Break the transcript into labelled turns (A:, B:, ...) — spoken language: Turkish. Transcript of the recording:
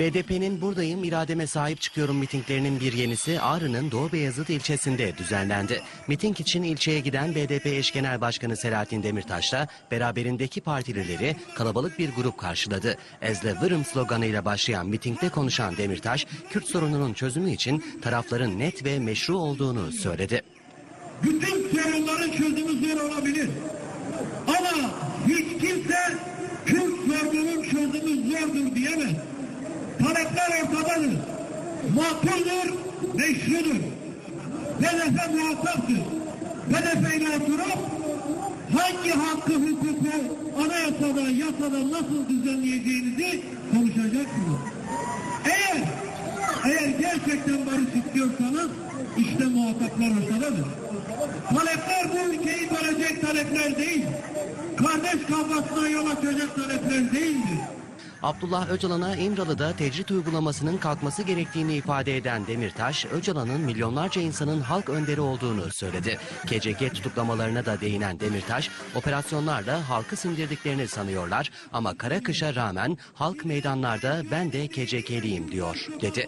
A: HDP'nin "Buradayım, irademe sahip çıkıyorum" mitinglerinin bir yenisi Ağrı'nın Doğu Beyazıt ilçesinde düzenlendi. Miting için ilçeye giden BDP eş genel başkanı Selahattin Demirtaş'la beraberindeki partilileri kalabalık bir grup karşıladı. "Ezle vırım" sloganıyla başlayan mitingde konuşan Demirtaş, Kürt sorununun çözümü için tarafların net ve meşru olduğunu söyledi.
B: Bütün sorunların çözümü zor olabilir. Ama hiç kimse Kürt sorununun çözümü zordur diyemez. Talepler ortadadır. Makuldur, meşrudur. BDP muhataptır. BDP ile oturup hangi hakkı, hukuku anayasada, yasada nasıl düzenleyeceğinizi konuşacaksınız. Eğer gerçekten barış istiyorsanız işte muhataplar ortadadır. Talepler bu ülkeyi bölecek talepler değil. Kardeş kavgasına yol açacak talepler değildir.
A: Abdullah Öcalan'a İmralı'da tecrit uygulamasının kalkması gerektiğini ifade eden Demirtaş, Öcalan'ın milyonlarca insanın halk önderi olduğunu söyledi. KCK tutuklamalarına da değinen Demirtaş, operasyonlarla halkı sindirdiklerini sanıyorlar ama kara kışa rağmen halk meydanlarda "ben de KCK'liyim" diyor, dedi.